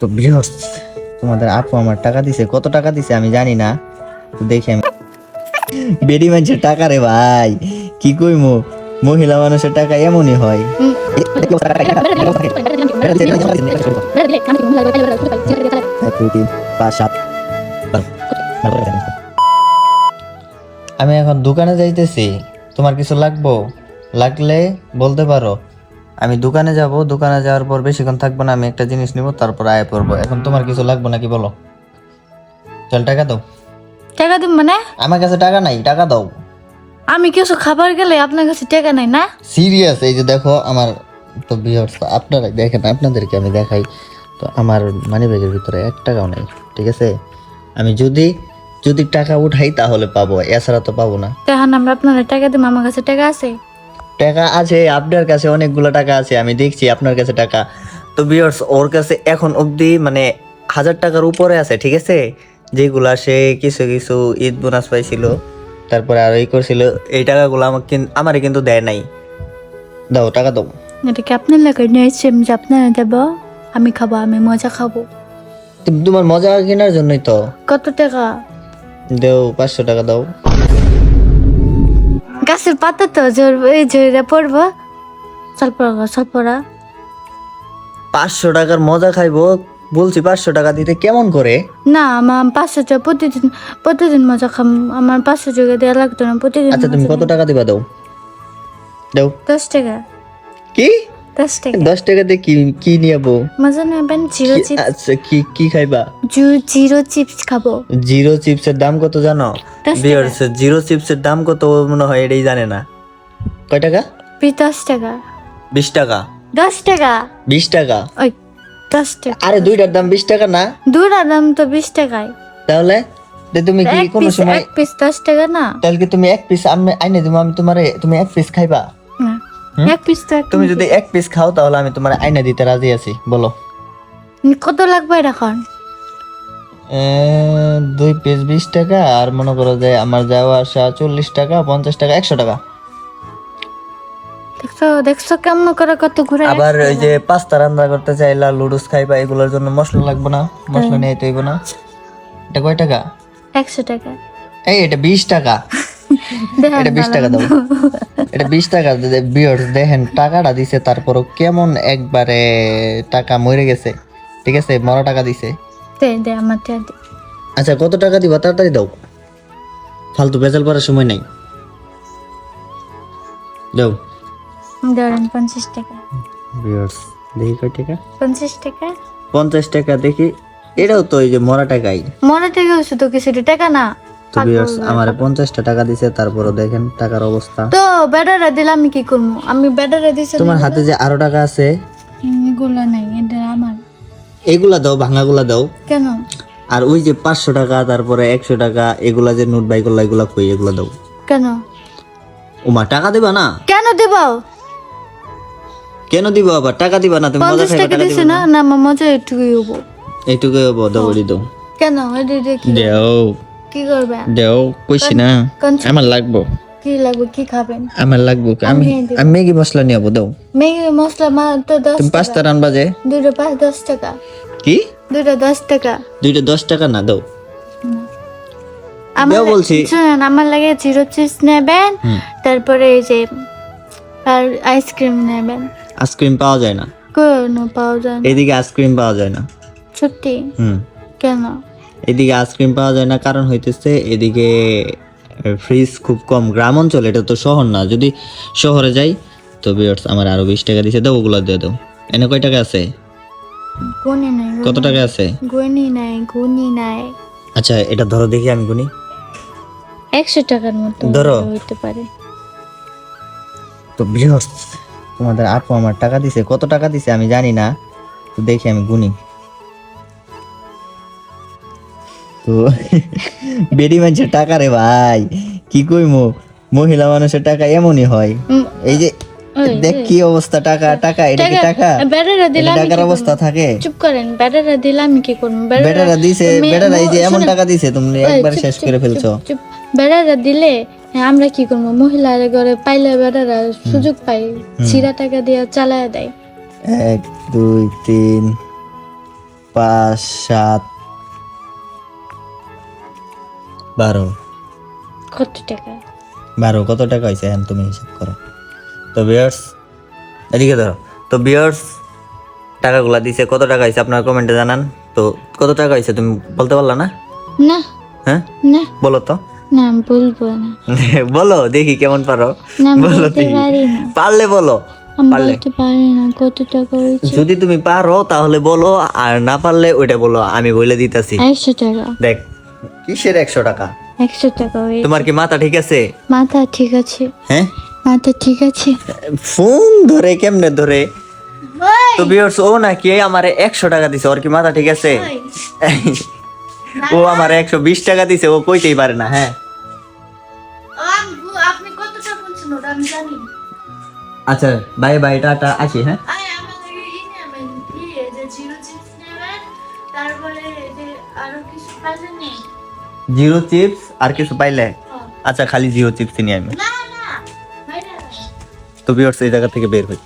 তো বৃহৎ তোমাদের আপু আমার টাকা দিছে, কত টাকা দিছে আমি জানি না, তো দেখি আমি। বেডি মানুষের টাকা রে ভাই, কি কইমু, মহিলা মানুষের টাকা এমনই হয়। এক, দুই, তিন, পাঁচ, সাত। আমি এখন দোকানে যাইতেছি, তোমার কিছু লাগলে বলতে পারো। আমি দোকানে যাব, দোকানে যাওয়ার পর বেশিক্ষণ থাকবো না, আমি একটা জিনিস নিব, তারপর আয়া পড়বো। এখন তোমার কিছু লাগবে নাকি বলো? চল টাকা দাও। টাকা দিন মানে? আমার কাছে টাকা নাই, টাকা দাও। আমি কিছু খাবার গেলে আপনার কাছে টাকা নাই না? সিরিয়াস, এই যে দেখো আমার, তো ভিউয়ার্স আপনারা দেখেন, আপনাদেরকে আমি দেখাই, তো আমার মানি ব্যাগের ভিতরে 1 টাকাও নেই, ঠিক আছে? আমি যদি যদি টাকা উঠাই তাহলে পাবো, এছাড়া তো পাবো না। তখন আমরা আপনার টাকা দিব, আমার কাছে টাকা আছে। টাকা আছে, আপনার কাছে অনেকগুলো টাকা আছে, আমি দেখছি আপনার কাছে টাকা। তো ভিউয়ার্স ওর কাছে এখন অবধি মানে 1000 টাকার উপরে আছে, ঠিক আছে? যেগুলা সে কিছু কিছু ঈদ বোনাস পাইছিল, তারপরে আর এই করছিল, এই টাকাগুলো আমারে কিন্তু দেয় নাই। দাও টাকা দাও। এটা কি আপনার লাগে নিয়ে এসেছি, আমি যে আপনারা দেবো, আমি খাবো, আমি মজা খাবো। তোমার মজা কেনার জন্যই তো। কত টাকা? দেও 500 টাকা দাও। গাছের পাতা তো ঝরে পড়বো, স্বল্পরা 500 টাকার মজা খাইবো বলছি, 500 টাকা দিতে কেমন করে? না, আমার 500 টাকা প্রতিদিন মজা খাম, আমার 500 টাকা দেওয়া লাগতো না প্রতিদিন। আচ্ছা তুমি কত টাকা দিবা? দাও দাও। 10 টাকা। কি 10 টাকা? 10 টাকা দিয়ে কি কি নিয়াবো? মজা নেবেন? Zero chips. আচ্ছা কি কি খাইবা? জিরো চিপস খাবো। জিরো চিপসের দাম কত জানো? 10 টাকা। ভিউয়ার্স জিরো চিপসের দাম কত মনে হয় এটাই জানে না। কয় টাকা? 10 টাকা। 20 টাকা। 10 টাকা। 20 টাকা? ওই 10 টাকা। আরে দুইটার দাম 20 টাকা না? দুটার দাম তো 20 টাকায়। তাহলে তুমি কি কোনো সময় এক পিস 10 টাকা না? তাহলে কি তুমি এক পিস আমি আইনে দিব, আমি তুমি এক পিস খাইবা? না, এক পিস তো তুমি যদি এক পিস খাও তাহলে আমি তোমার আইনা দিতে রাজি আছি, বলো। কত লাগবে এখন? 2 পিস 20 টাকা, আর মনে করো যে আমার যাওয়া আসা 40 টাকা, 50 টাকা, 100 টাকা। দেখছো কেমন করে কত ঘুরে। আবার ওই যে পাস্তা রান্না করতে চাইলা, লুডুস খাইবা, এগুলোর জন্য মশলা লাগবে না, মশলা নিয়ে হইব না। এটা কয় টাকা? 100 টাকা। এটা 20 টাকা। এটা 20 টাকা দাও। এটা 20 টাকা। ভিউয়ার্স দেখেন টাকাটা দিছে, তারপরও কেমন একবারে টাকা মরে গেছে, ঠিক আছে? মরা টাকা দিছে। দে আমার দে। আচ্ছা কত টাকা দিবা তাড়াতাড়ি দাও, ফালতু বেজাল করার সময় নাই, দাও। ধরেন 50 টাকা। ভিউয়ার্স দেখি কয় টাকা? 50 টাকা। 50 টাকা দেখি, এটাও তো এই যে মরা টাকাই। মনে থেকে হচ্ছে তো কিছু টাকা না। তো ভিউয়ার্স আমারে 50টা টাকা দিছে, তারপরও দেখেন টাকার অবস্থা। তো বেটারে দিলাম, আমি কি করবো? আমি বেটারে দিছি। তোমার হাতে যে আরো টাকা আছে, এগুলো নাই, এটা আমার। এগুলা দাও, ভাঙাগুলা দাও। কেন? আর ওই যে 500 টাকা, তারপরে 100 টাকা, এগুলা যে নোট বাই করলা, এগুলা কই, এগুলা দাও। কেন? ওমা টাকা দিবা না? কেন দিব? কেন দিব? আবার টাকা দিবা না? তুমি মজা 50 খাইবা, টাকা টাকা দিছে দিবা না? না? না, আমার মজা একটুকুই হবো। এইটুকু হবো, দাও ওই দাও। কেন? এটা কি দেও কি করবে? দেও, কইছি না আমার লাগবো। কি লাগবে? কি খাবেন? আমার লাগবো, আমি আমি ম্যাগি মশলা নিয়ে যাবো, দাও। ম্যাগি মশলা মাত্র 10 তুমি টাকা। পাস্তা রান্না যে দুটো 10 টাকা। কি? দুটো 10 টাকা। দুইটা 10 টাকা না, দাও। আমার দেও বলছি। শুনুন, আমার লাগে জিরো চিপস নেবেন, তারপরে এই যে আর আইসক্রিম নেবেন। আইসক্রিম পাওয়া যায় না কোনো পাওয়া যায় না। এদিকে, আইসক্রিম পাওয়া যায় না। সত্যি? হুম, কেন? এদিকে আইসক্রিম পাওয়া যায় না, কারণ হইতেছে এদিকে ফ্রিজ খুব কম, গ্রাম অঞ্চল, এটা তো শহর না। যদি শহরে যাই তো ভিউয়ার্স আমার আরো 20 টাকা দিছে, দাও ওগুলা দিয়ে দাও। এনে কয় টাকা আছে? গুনি নাই। কত টাকা আছে? গুনি নাই। আচ্ছা এটা ধরো দেখি, আমি গুনি। 100 টাকার মতো ধরো। হইতে পারে। তো ভিউয়ার্স তোমাদের আপু আমার টাকা দিছে, কত টাকা দিছে আমি জানি না, তো দেখি আমি গুনি। তো বেডি মানুষের টাকা রে ভাই, কি কইমু, মহিলা মানুষের টাকা এমনই হয়। এই যে দেখ কি অবস্থা, টাকা টাকা, এটা কি টাকা? বেটারা দিলাম, টাকার অবস্থা থাকে। চুপ করেন। বেটারা দিলাম, কি করব? বেটারা দিছে, বেটারা এই যে এমন টাকা দিছে, তুমি একবার শেষ করে ফেলছো। চুপ। বেটারা দিলে আমরা কি করবো? মহিলার ঘরে পাইলে বেটারা সুযোগ পাই, ছিঁড়া টাকা দিয়ে চালায় দেয়। 1 2 3 5 7 12 কত টাকা? 12 কত টাকা হয়েছে এখন তুমি হিসাব করো। তো ভিউয়ার্স এদিকে ধরো। তো ভিউয়ার্স টাকাগুলা দিছে, কত টাকা হয়েছে আপনার কমেন্টে জানান। তো কত টাকা হয়েছে তুমি বলতে পারলা না? না হ্যাঁ না বলো তো। না আমি বলবো না। বলো দেখি কেমন পারো। না আমি বলো বলতে দেখি। পারি না। পারলে বলো। আমি পারলে বলতে পারি না কত টাকা হয়েছে। যদি তুমি পারো তাহলে বলো, আর না পারলে ওইটা বলো, আমি বলে দিতেছি। 100 টাকা। দেখ কিসের 100 টাকা? 100 টাকা হয়েছে। তোমার কি মাথা ঠিক আছে? মাথা ঠিক আছে, হ্যাঁ মাথা ঠিক আছে। ফোন ধরে কেমনে ধরে? তো ভিউয়ার্স ও নাকি আমারে 100 টাকা দিছে, ওর কি মাথা ঠিক আছে? ও আমারে 120 টাকা দিছে, ও কইতেই পারে না। হ্যাঁ আপনি কত টাকা বলছেন ওটা আমি জানি। আচ্ছা বাই বাই টাটা আসি। হ্যাঁ আমাদের নেবেন কি এই যে জিরো চিপস নেবেন, তারপরে এই যে আরো কিছু পাইলেন নেই। জিরো চিপস আর কিছু পাইলে? আচ্ছা খালি জিরো চিপস নিয়ে আমি। না না ভাই না। তো ভিউয়ার্স এই জায়গা থেকে বের হই।